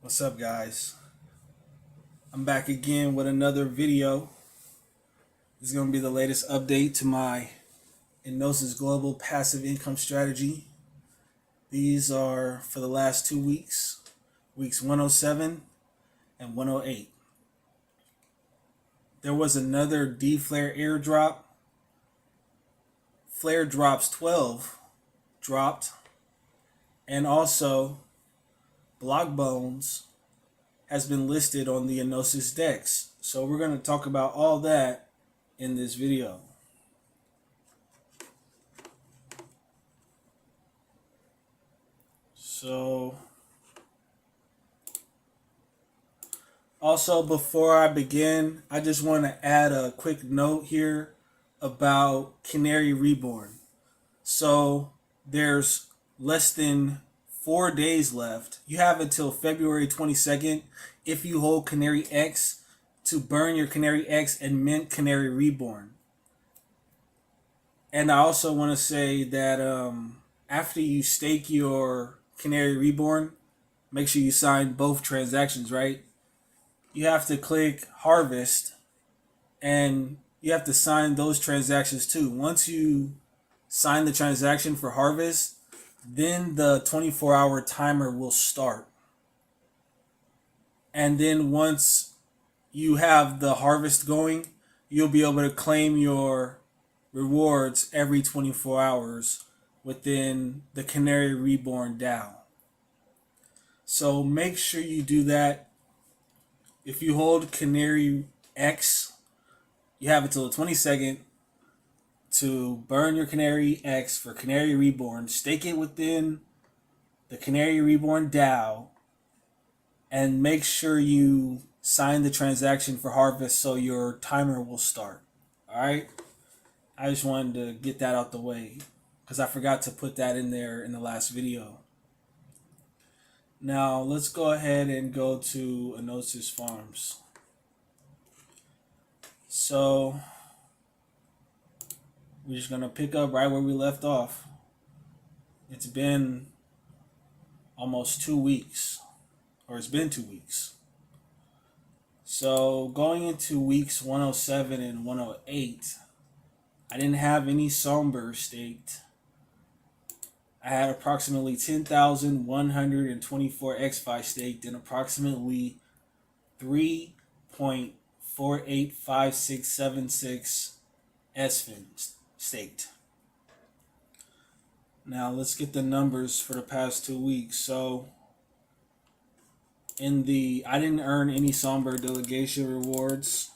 What's up, guys? I'm back again with another video. This is going to be the latest update to my Enosys Global Passive Income Strategy. These are for the last 2 weeks, weeks 107 and 108. There was another DFLR airdrop. FLRDrops 12 dropped, and also Bonez has been listed on the Enosys DEX. So we're going to talk about all that in this video. So also, before I begin, I just want to add a quick note here about Canary Reborn. So there's less than 4 days left. You have until February 22nd if you hold Canary X to burn your Canary X and mint Canary Reborn. And I also want to say that after you stake your Canary Reborn, make sure you sign both transactions, right? You have to click Harvest and you have to sign those transactions too. Once you sign the transaction for Harvest, then the 24-hour timer will start. And then once you have the harvest going, you'll be able to claim your rewards every 24 hours within the Canary Reborn DAO. So make sure you do that. If you hold Canary X, you have until the 22nd to burn your Canary X for Canary Reborn, stake it within the Canary Reborn DAO, and make sure you sign the transaction for Harvest so your timer will start. Alright? I just wanted to get that out the way because I forgot to put that in there in the last video. Now let's go ahead and go to Enosys Farms. So we're just going to pick up right where we left off. It's been almost 2 weeks, or it's been 2 weeks. So going into weeks 107 and 108, I didn't have any Songbird staked. I had approximately 10,124 XFi staked and approximately 3.485676 SFIN staked. Now let's get the numbers for the past 2 weeks. So I didn't earn any Songbird delegation rewards.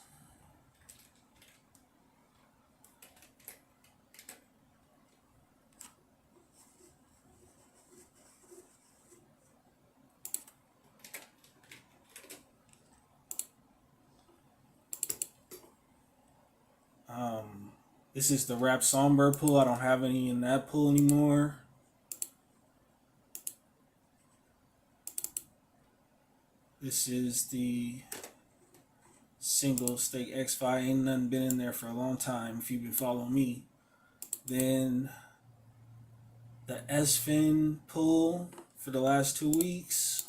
This is the Wrap Songbird pool. I don't have any in that pool anymore. This is the single stake XFi. Ain't nothing been in there for a long time if you've been following me. Then the SFIN pool for the last 2 weeks.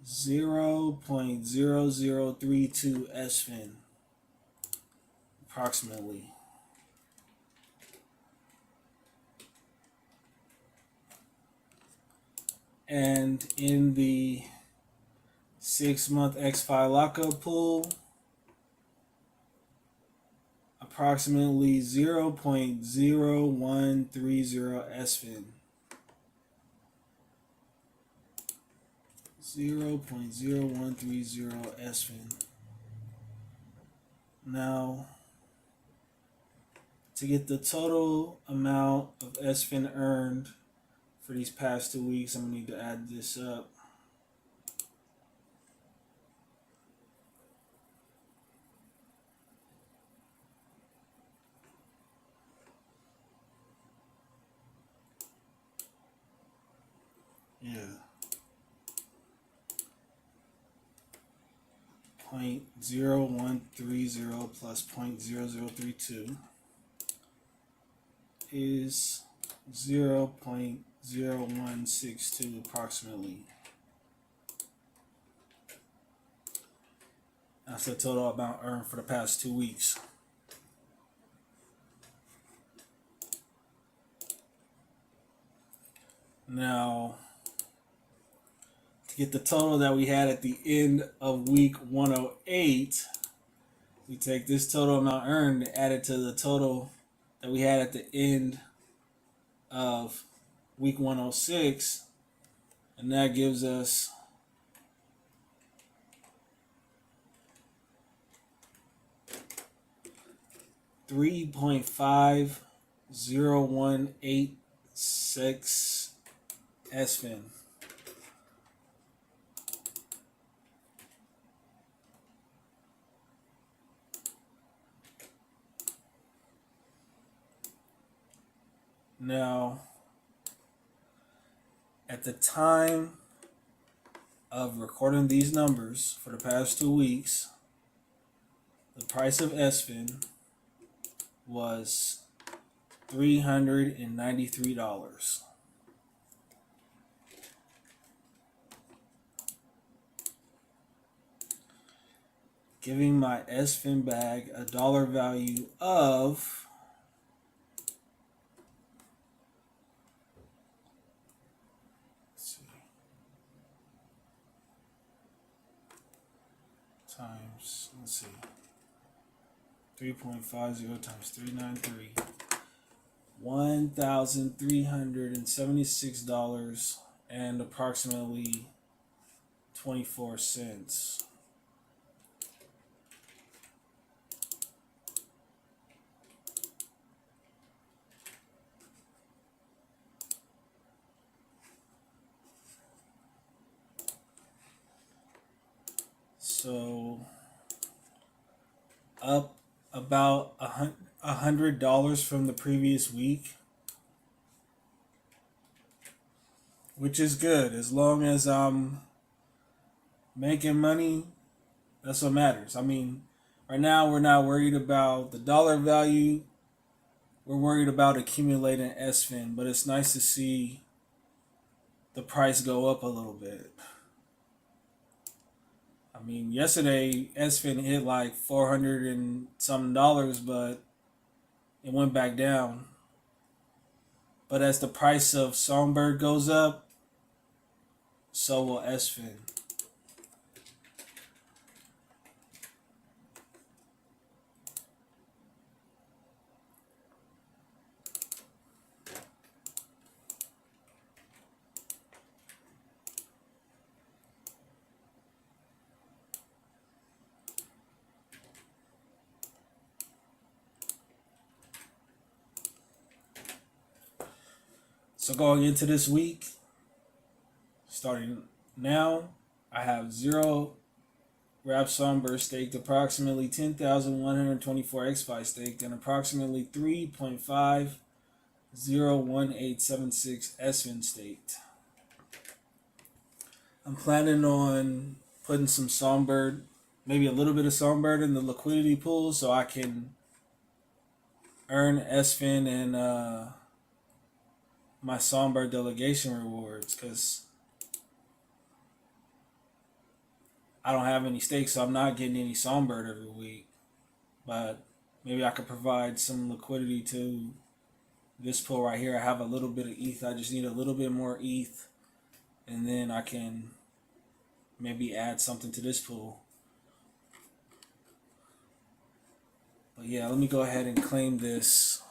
0.0032 SFIN approximately. And in the 6-month XFi lockup pool, approximately 0.0130 SFIN. 0.0130 SFIN. Now, to get the total amount of SFIN earned for these past 2 weeks, I'm going to need to add this up. Yeah. 0.0130 plus 0.0032 is 0.0130. 0.0162 approximately. That's the total amount earned for the past 2 weeks. Now, to get the total that we had at the end of week 108, we take this total amount earned and add it to the total that we had at the end of week 106, and that gives us $3.5086 SFIN. Now, at the time of recording these numbers for the past 2 weeks, the price of SFIN was $393. Giving my SFIN bag a dollar value of times, 3.50 times 393, $1,376 and approximately 24 cents. So up about $100 from the previous week, which is good. As long as I'm making money, that's what matters. I mean, right now we're not worried about the dollar value. We're worried about accumulating SFIN, but it's nice to see the price go up a little bit. I mean, yesterday SFIN hit like $400 and something, but it went back down. But as the price of Songbird goes up, so will SFIN. So going into this week, starting now, I have 0 Wrap Songbird staked, approximately 10,124 XFi staked, and approximately 3.501876 SFIN staked. I'm planning on putting some Songbird, maybe a little bit of Songbird in the liquidity pool so I can earn SFIN and my Songbird delegation rewards, because I don't have any stakes, so I'm not getting any Songbird every week. But maybe I could provide some liquidity to this pool right here. I have a little bit of ETH. I just need a little bit more ETH, and then I can maybe add something to this pool. But yeah, let me go ahead and claim this.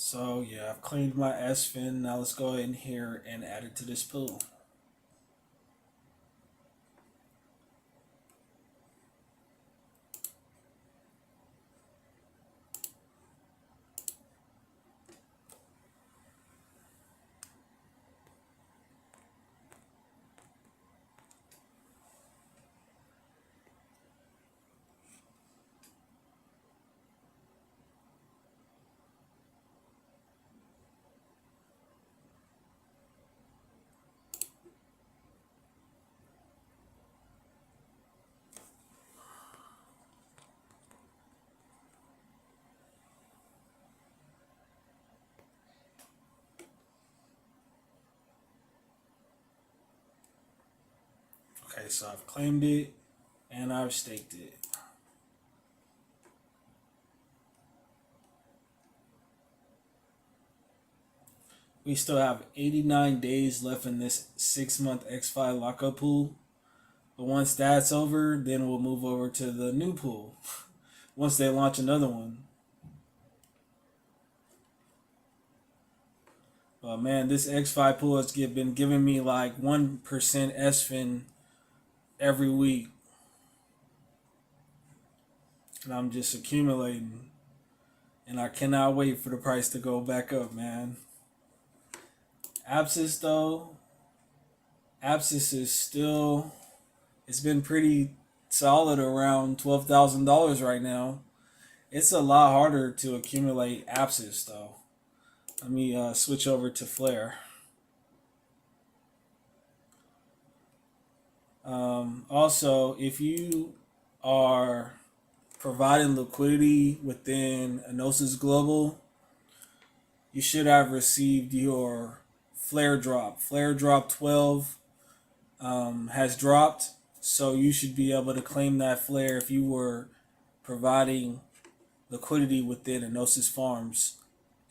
So yeah, I've claimed my SFIN. Now let's go in here and add it to this pool. so I've claimed it and I've staked it. We still have 89 days left in this 6-month XFi lockup pool. But once that's over, then we'll move over to the new pool. Once they launch another one. But man, this XFi pool has been giving me like 1% SFIN every week. And I'm just accumulating. And I cannot wait for the price to go back up, man. Apsis though, Apsis is still, it's been pretty solid around $12,000 right now. It's a lot harder to accumulate Apsis though. Let me switch over to Flare. Also, if you are providing liquidity within Enosys Global, you should have received your FLRDrop. FLRDrop 12 has dropped, so you should be able to claim that flare if you were providing liquidity within Enosys farms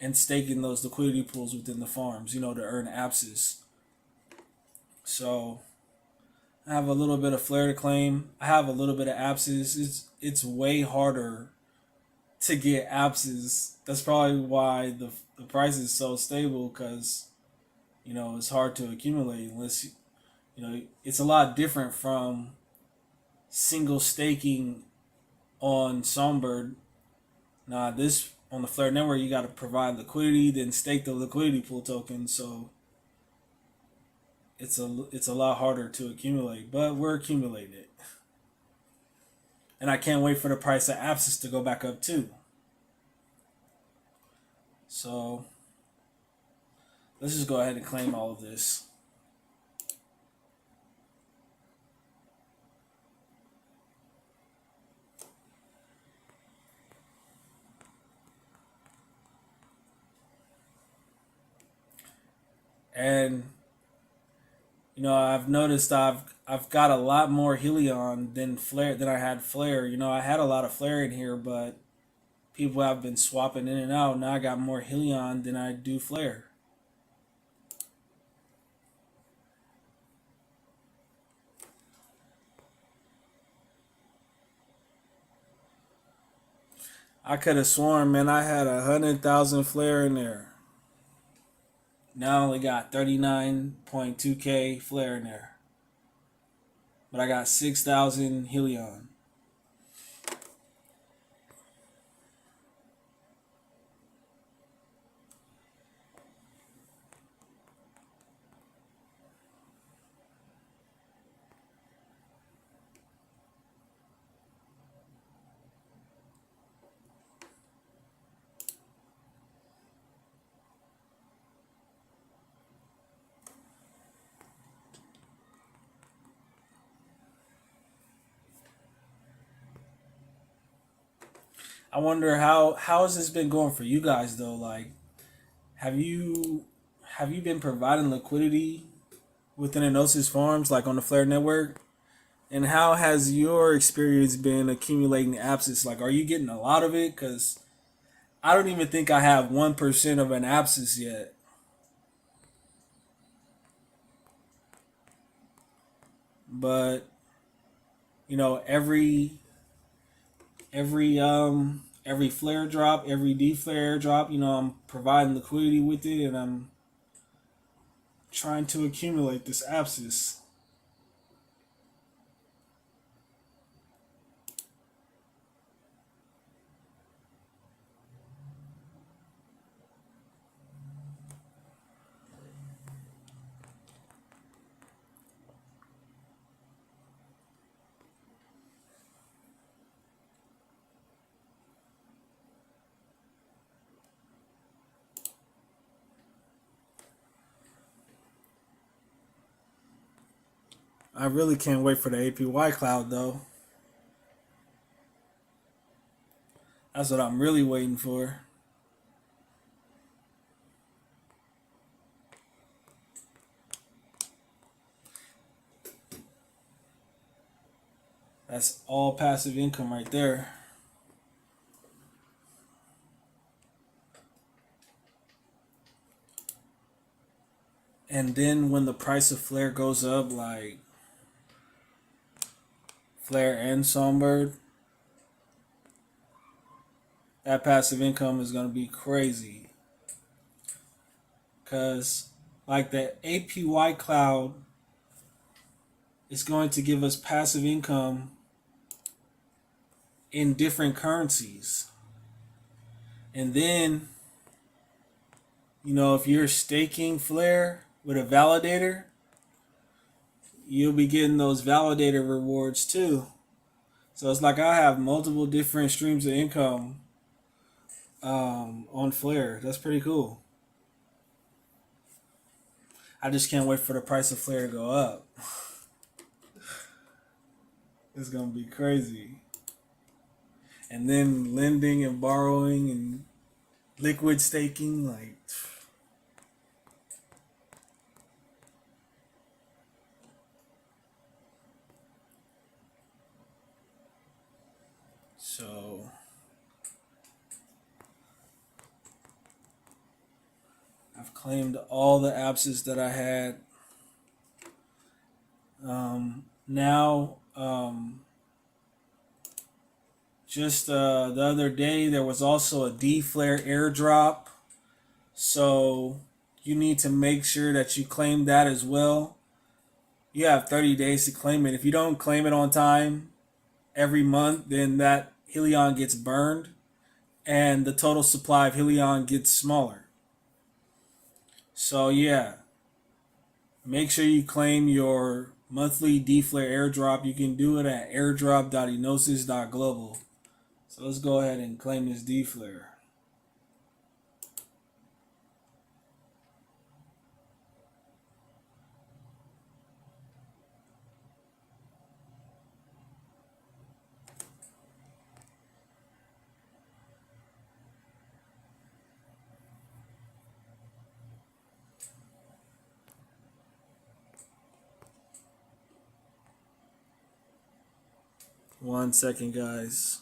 and staking those liquidity pools within the farms, to earn Apsis. So I have a little bit of flare to claim. I have a little bit of Apsis. It's way harder to get Apsis. That's probably why the price is so stable, because it's hard to accumulate unless it's a lot different from single staking on Songbird. Nah, this on the Flare network, you got to provide liquidity, then stake the liquidity pool token. So it's a lot harder to accumulate, but we're accumulating it. And I can't wait for the price of Apsis to go back up too. So let's just go ahead and claim all of this. And I've noticed I've got a lot more Helion than I had Flare. I had a lot of Flare in here, but people have been swapping in and out. Now I got more Helion than I do Flare. I could have sworn, man, I had 100,000 Flare in there. Now I only got 39.2k Flare in there. But I got 6,000 Helion. I wonder how has this been going for you guys though? Like, have you been providing liquidity within Enosys farms, like on the Flare network? And how has your experience been accumulating Apsis? Like, are you getting a lot of it? Because I don't even think I have 1% of an Apsis yet. But every flare drop, every deflare drop, I'm providing liquidity with it, and I'm trying to accumulate this Apsis. I really can't wait for the APY cloud though. That's what I'm really waiting for. That's all passive income right there. And then when the price of Flare goes up, like Flare and Songbird, that passive income is going to be crazy. Because, like, the APY cloud is going to give us passive income in different currencies. And then, you know, if you're staking Flare with a validator, you'll be getting those validator rewards too. So it's like I have multiple different streams of income on Flare. That's pretty cool. I just can't wait for the price of Flare to go up. It's gonna be crazy. And then lending and borrowing and liquid staking, like, so I've claimed all the abses that I had. Now, just the other day, there was also a DFLR airdrop. So you need to make sure that you claim that as well. You have 30 days to claim it. If you don't claim it on time every month, then that Helion gets burned and the total supply of Helion gets smaller. So yeah, make sure you claim your monthly DFLR airdrop. You can do it at airdrop.enosys.global. So let's go ahead and claim this DFLR. One second, guys.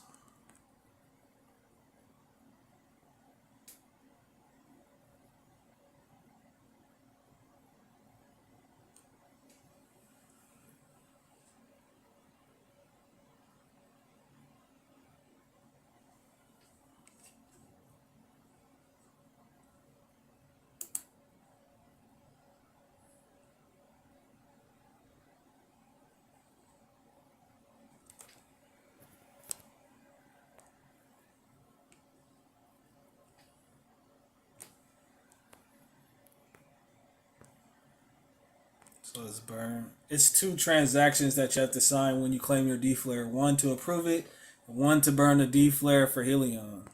So let's burn. It's 2 transactions that you have to sign when you claim your DFLR. One to approve it, and one to burn the DFLR for Helion.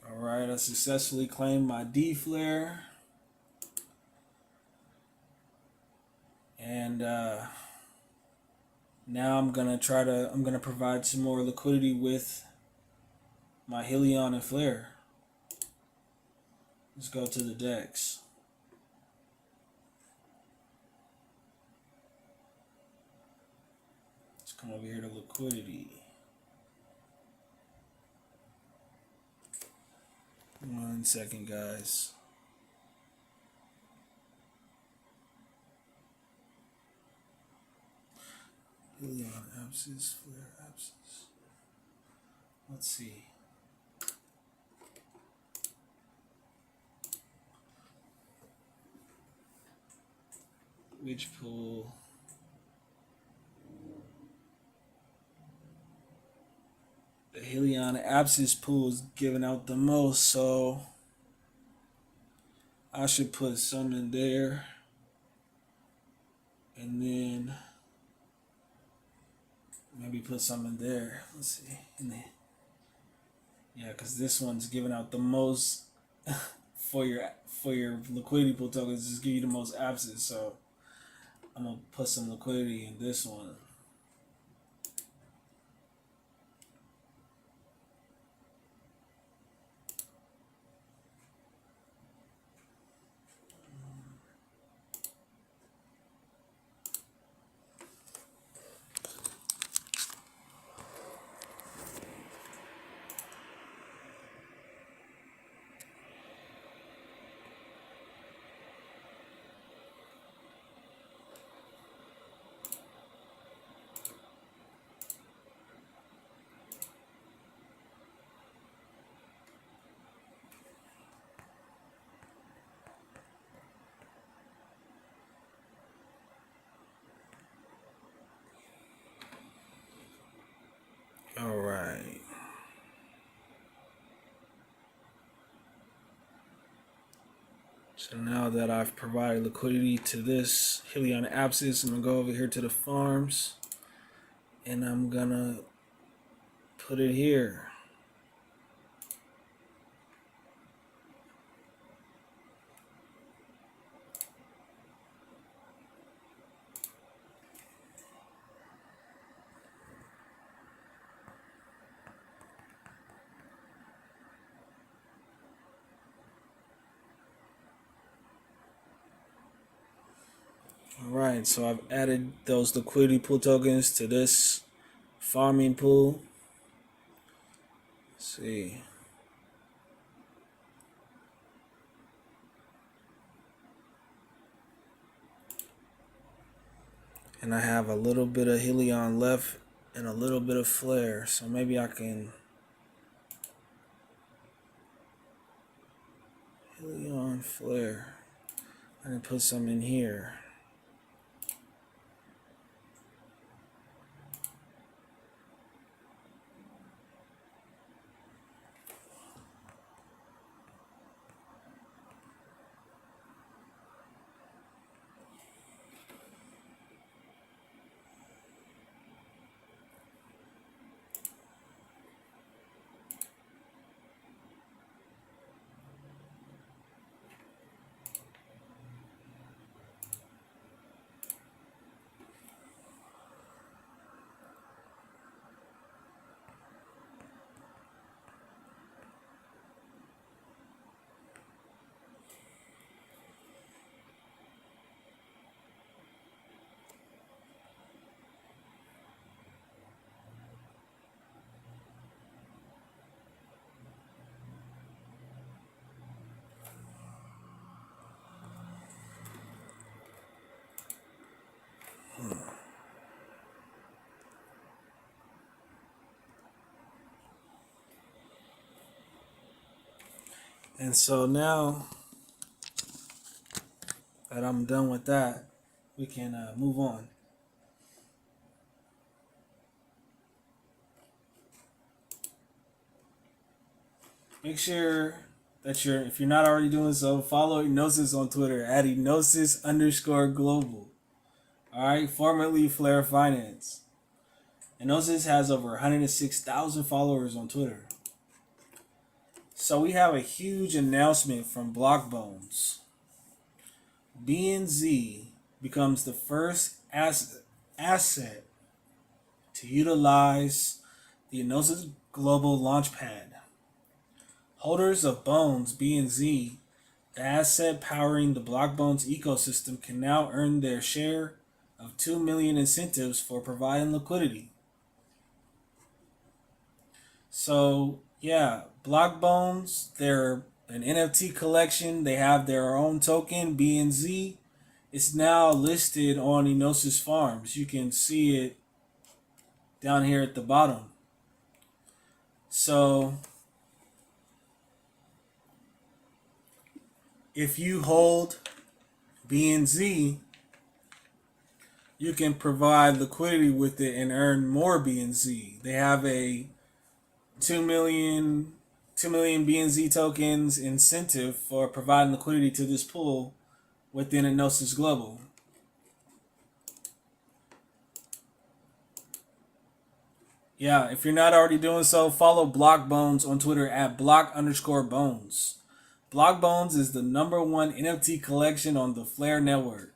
Alright, I successfully claimed my DFLR. And now I'm gonna provide some more liquidity with my Helion and Flare. Let's go to the DEX. Let's come over here to liquidity. 1 second, guys. Helion abscess, Flare abscess. Let's see. Which pool? The Helion abscess pool is giving out the most, so I should put some in there. And then maybe put some in there. Let's see. Yeah, because this one's giving out the most for your liquidity pool tokens. Just give you the most abscess, so I'm gonna put some liquidity in this one. So now that I've provided liquidity to this Helion Apsis, I'm gonna go over here to the farms and I'm gonna put it here. Alright, so I've added those liquidity pool tokens to this farming pool. Let's see. And I have a little bit of Helion left and a little bit of flare, so maybe I can Helion flare. I can put some in here. And so now that I'm done with that, we can move on. Make sure that if you're not already doing so, follow Enosys on Twitter at Enosys_global. Alright, formerly Flare Finance. Enosys has over 106,000 followers on Twitter. So we have a huge announcement from Bonez. BNZ becomes the first asset to utilize the Enosys Global Launchpad. Holders of Bonez BNZ, the asset powering the Bonez ecosystem, can now earn their share of 2 million incentives for providing liquidity. So yeah, Bonez, they're an NFT collection. They have their own token, BNZ. It's now listed on Enosys Farms. You can see it down here at the bottom. So if you hold BNZ, you can provide liquidity with it and earn more BNZ. They have a 2 million BNZ tokens incentive for providing liquidity to this pool within Enosys Global. Yeah, if you're not already doing so, follow Bonez on Twitter at block_bones. Bonez is the #1 NFT collection on the Flare network.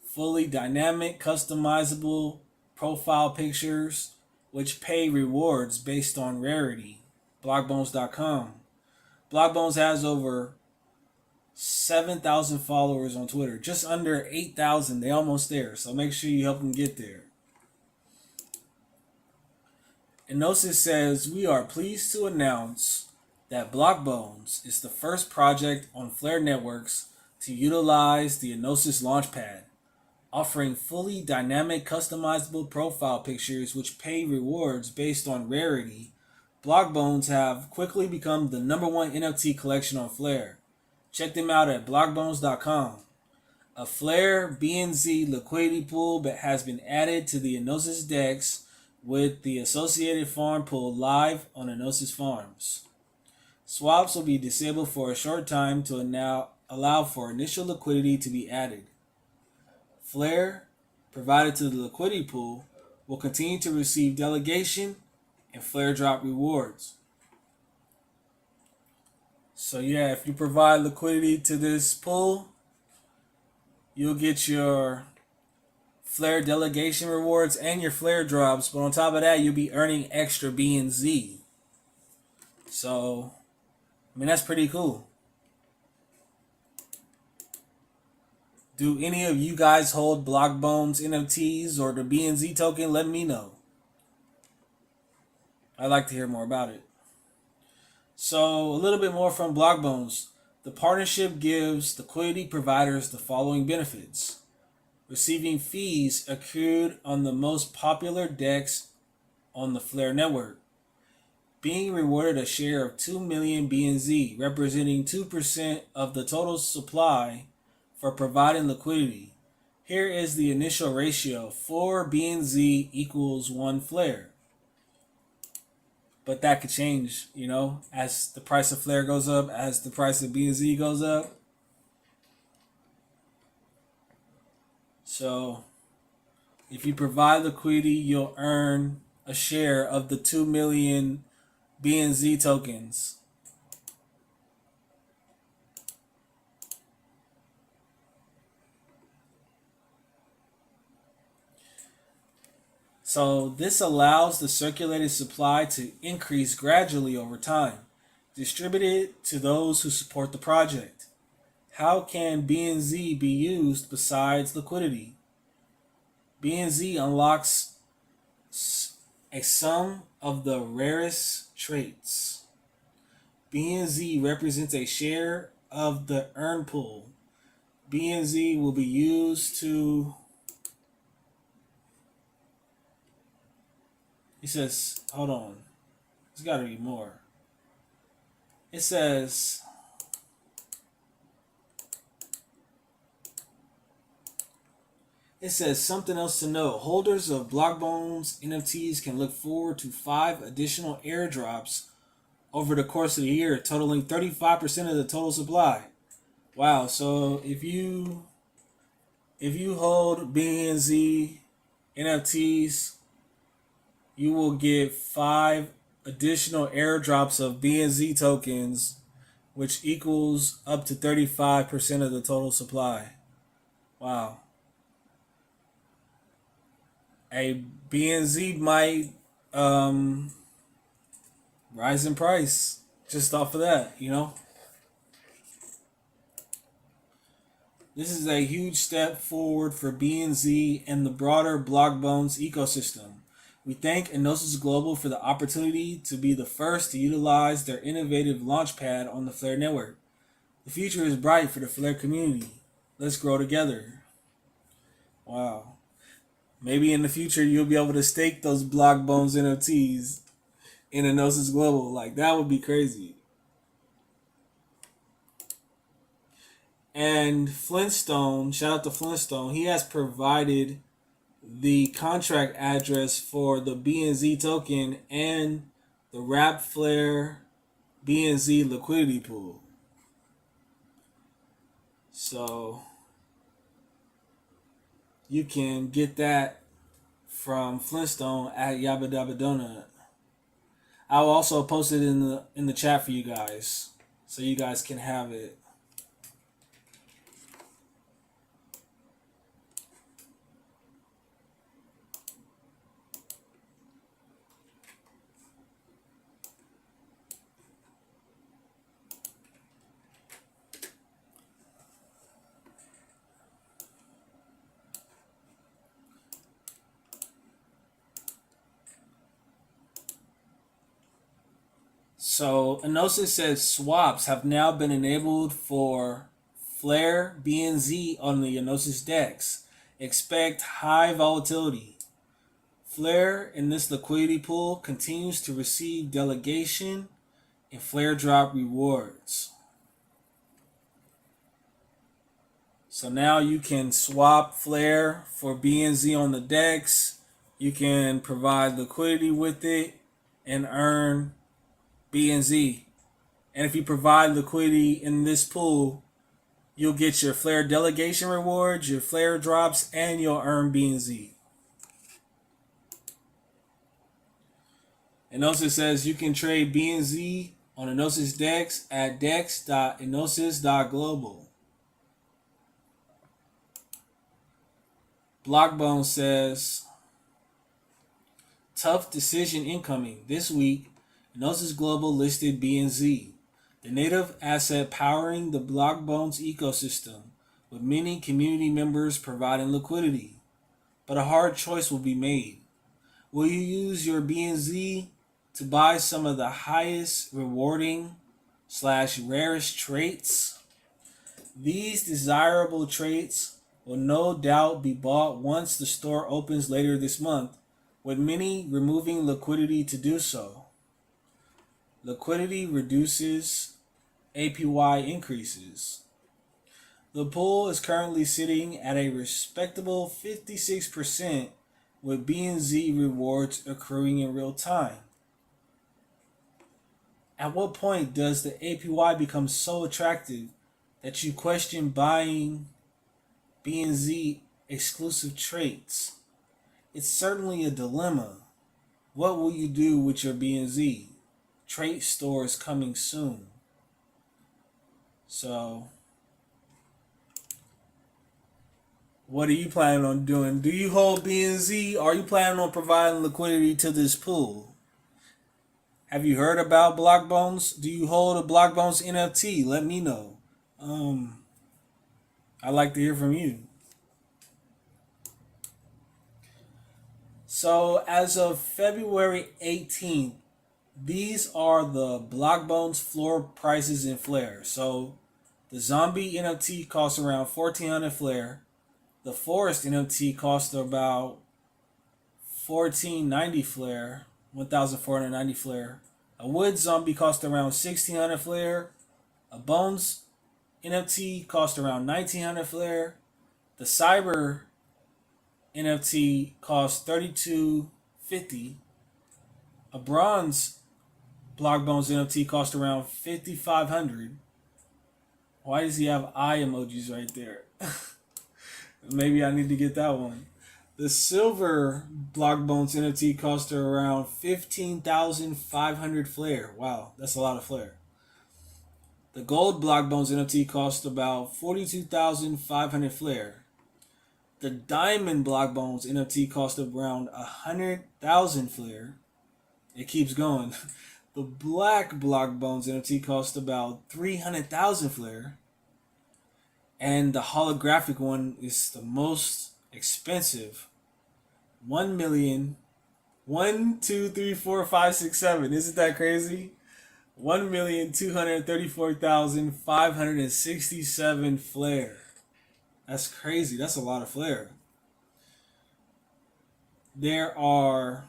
Fully dynamic, customizable profile pictures which pay rewards based on rarity. Blockbones.com. Bonez has over 7,000 followers on Twitter. Just under 8,000. They almost there. So make sure you help them get there. Enosys says, we are pleased to announce that Bonez is the first project on Flare networks to utilize the Enosys Launchpad, offering fully dynamic customizable profile pictures which pay rewards based on rarity. Bonez have quickly become the #1 NFT collection on Flare. Check them out at blockbones.com. A Flare BNZ liquidity pool has been added to the Enosys DEX with the associated farm pool live on Enosys Farms. Swaps will be disabled for a short time to allow for initial liquidity to be added. Flare, provided to the liquidity pool, will continue to receive delegation and FLRDrop rewards. So yeah, if you provide liquidity to this pool, you'll get your Flare delegation rewards and your FLRDrops, but on top of that, you'll be earning extra BNZ. So, I mean, that's pretty cool. Do any of you guys hold Bonez NFTs or the BNZ token? Let me know. I'd like to hear more about it. So, a little bit more from Bonez. The partnership gives liquidity providers the following benefits: receiving fees accrued on the most popular DEX on the Flare network, being rewarded a share of 2 million BNZ, representing 2% of the total supply for providing liquidity. Here is the initial ratio: 4 BNZ equals 1 Flare. But that could change, as the price of Flare goes up, as the price of BNZ goes up. So, if you provide liquidity, you'll earn a share of the 2 million BNZ tokens. So this allows the circulated supply to increase gradually over time, distributed to those who support the project. How can BNZ be used besides liquidity? BNZ unlocks a sum of the rarest traits. BNZ represents a share of the earn pool. BNZ will be used to... He says, hold on. There's got to be more. It says... It says something else to know. Holders of Bonez NFTs can look forward to 5 additional airdrops over the course of the year, totaling 35% of the total supply. Wow, so if you hold BNZ NFTs, you will get 5 additional airdrops of BNZ tokens, which equals up to 35% of the total supply. Wow. A BNZ might rise in price just off of that, This is a huge step forward for BNZ and the broader Bonez ecosystem. We thank Enosys Global for the opportunity to be the first to utilize their innovative launchpad on the Flare network. The future is bright for the Flare community. Let's grow together. Wow. Maybe in the future you'll be able to stake those Bonez NFTs in Enosys Global. Like, that would be crazy. And Flintstone, shout out to Flintstone, he has provided the contract address for the BNZ token and the Wrap Flare BNZ liquidity pool. So you can get that from Flintstone at Yabba Dabba Donut. I'll also post it in the chat for you guys, so you guys can have it. So Enosys says swaps have now been enabled for Flare BNZ on the Enosys DEX. Expect high volatility. Flare in this liquidity pool continues to receive delegation and FLRDrop rewards. So now you can swap Flare for BNZ on the DEX. You can provide liquidity with it and earn BNZ. And if you provide liquidity in this pool, You'll get your Flare delegation rewards, your Flare drops, and you'll earn BNZ. Enosys says you can trade BNZ on Enosys DEX at dex.enosys.global. Blockbone says tough decision incoming. This week, Enosys Global listed BNZ, the native asset powering the Blockbones ecosystem, with many community members providing liquidity. But a hard choice will be made. Will you use your BNZ to buy some of the highest rewarding / rarest traits? These desirable traits will no doubt be bought once the store opens later this month, with many removing liquidity to do so. Liquidity reduces, APY increases. The pool is currently sitting at a respectable 56%, with BNZ rewards accruing in real time. At what point does the APY become so attractive that you question buying BNZ exclusive traits? It's certainly a dilemma. What will you do with your BNZ? Trait store is coming soon. So, what are you planning on doing? Do you hold BNZ? Are you planning on providing liquidity to this pool? Have you heard about Blockbones? Do you hold a Blockbones NFT? Let me know. I'd like to hear from you. So as of February 18th, these are the Blockbones floor prices in Flare. So the Zombie NFT costs around 1,400 Flare. The Forest NFT costs about 1,490 Flare, 1,490 Flare. A Wood Zombie costs around 1,600 Flare. A Bones NFT costs around 1,900 Flare. The Cyber NFT costs 3,250. A Bronze Blockbones NFT costs around 5,500. Why does he have eye emojis right there? Maybe I need to get that one. The Silver Blockbones NFT costs around 15,500 Flare. Wow, that's a lot of Flare. The Gold Blockbones NFT costs about 42,500 Flare. The Diamond Blockbones NFT cost around 100,000 Flare. It keeps going. The Black Blockbones NFT cost about 300,000 Flare. And the holographic one is the most expensive. 1 million. 1, 2, 3, 4, 5, 6, 7. Isn't that crazy? 1,234,567 Flare. That's crazy. That's a lot of Flare. There are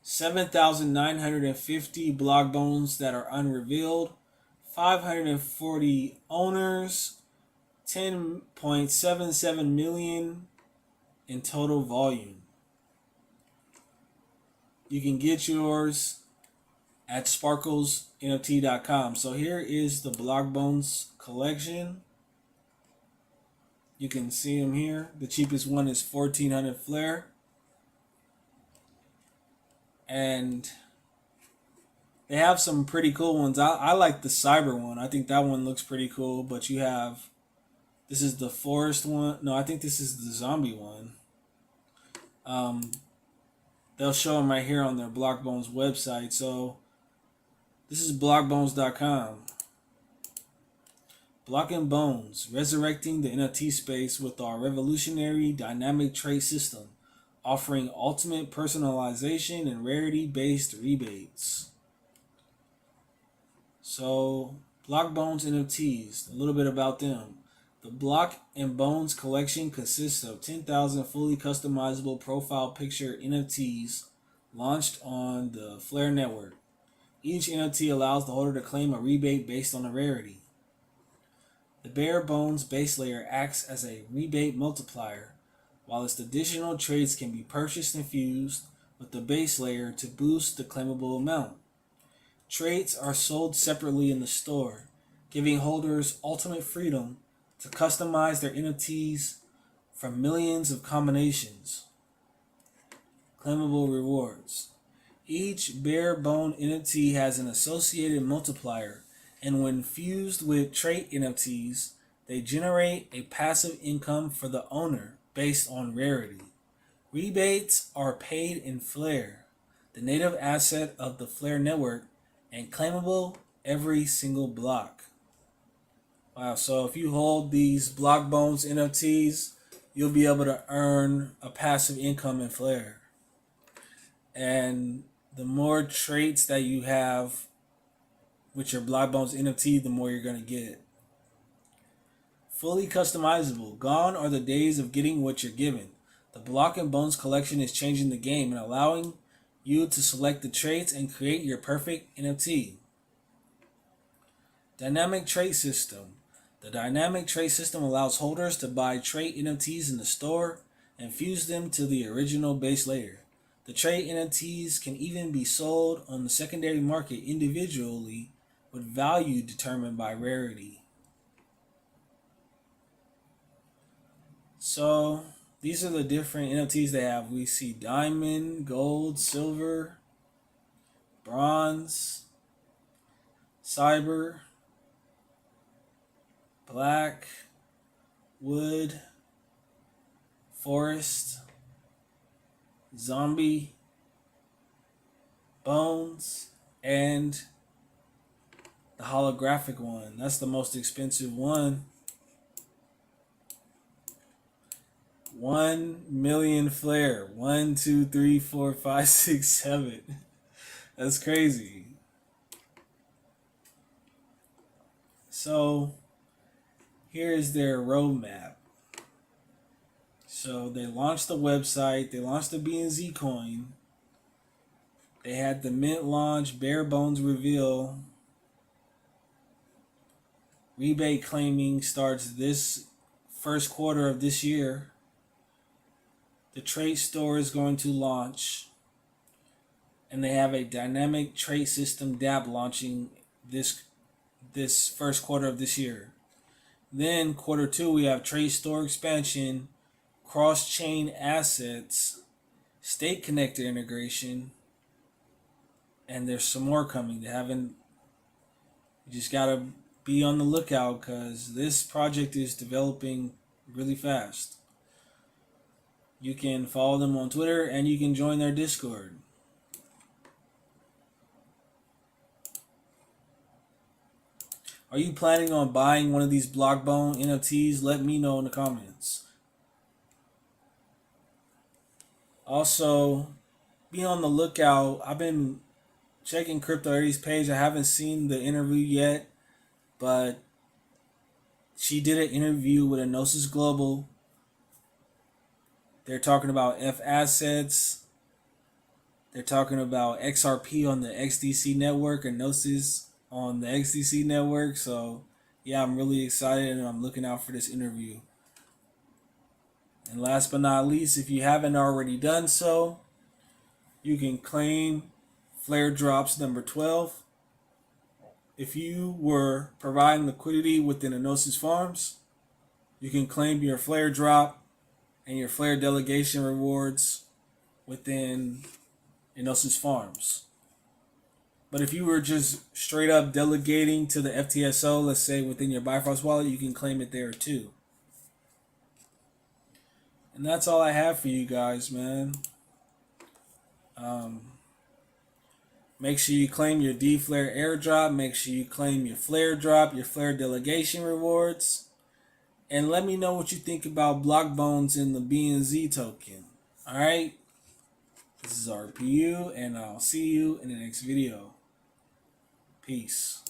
7,950 Blockbones that are unrevealed. 540 owners. 10.77 million in total volume. You can get yours at sparklesnft.com. So here is the Blockbones collection. You can see them here. The cheapest one is 1,400 Flare. And they have some pretty cool ones. I like the Cyber one. I think that one looks pretty cool. But you have, this is the Forest one. No, I think this is the Zombie one. They'll show them right here on their Blockbones website. So this is blockbones.com. Block and Bones, resurrecting the NFT space with our revolutionary dynamic trade system, offering ultimate personalization and rarity-based rebates. So, Blockbones NFTs, a little bit about them. The Block and Bones collection consists of 10,000 fully customizable profile picture NFTs launched on the Flare network. Each NFT allows the holder to claim a rebate based on the rarity. The Bare Bones base layer acts as a rebate multiplier, while its additional traits can be purchased and fused with the base layer to boost the claimable amount. Traits are sold separately in the store, giving holders ultimate freedom to customize their NFTs from millions of combinations. Claimable rewards. Each bare bone NFT has an associated multiplier, and when fused with trait NFTs, they generate a passive income for the owner based on rarity. Rebates are paid in FLR, the native asset of the FLR network, and claimable every single block. Wow, so if you hold these Block Bones NFTs, you'll be able to earn a passive income in FLR. And the more traits that you have with your Block Bones NFT, the more you're going to get. Fully customizable. Gone are the days of getting what you're given. The Block and Bones collection is changing the game and allowing you to select the traits and create your perfect NFT. Dynamic Trait System. The Dynamic Trait System allows holders to buy trait NFTs in the store and fuse them to the original base layer. The trait NFTs can even be sold on the secondary market individually with value determined by rarity. So these are the different NFTs they have. We see diamond, gold, silver, bronze, cyber, black, wood, forest, zombie, bones, and the holographic one. That's the most expensive one. 1 million FLR. 1, 2, 3, 4, 5, 6, 7. That's crazy. So here's their roadmap. So they launched the website. They launched the BNZ coin. They had the mint launch, bare bones reveal. Rebate claiming starts this first quarter of this year. The trait store is going to launch, and they have a dynamic trait system DApp launching this first quarter of this year. Then quarter 2, we have trait store expansion, cross-chain assets, state connector integration, and there's some more coming. You just gotta be on the lookout because this project is developing really fast. You can follow them on Twitter and you can join their Discord. Are you planning on buying one of these Blockbone NFTs? Let me know in the comments. Also, be on the lookout. I've been checking Crypto80's page. I haven't seen the interview yet, but she did an interview with Enosys Global. They're talking about F assets. They're talking about XRP on the XDC network, Enosys on the XDC network. So yeah, I'm really excited and I'm looking out for this interview. And last but not least, if you haven't already done so, you can claim FLRDrops number 12. If you were providing liquidity within Enosys farms, you can claim your FLRDrop and your FLR delegation rewards within Enosys farms. But if you were just straight up delegating to the FTSO, let's say within your Bifrost wallet, you can claim it there too. And that's all I have for you guys, man. Make sure you claim your DFLR airdrop. Make sure you claim your FLRDrop, your FLR delegation rewards. And let me know what you think about Blockbones and the BNZ token. Alright? This is RPU, and I'll see you in the next video. Peace.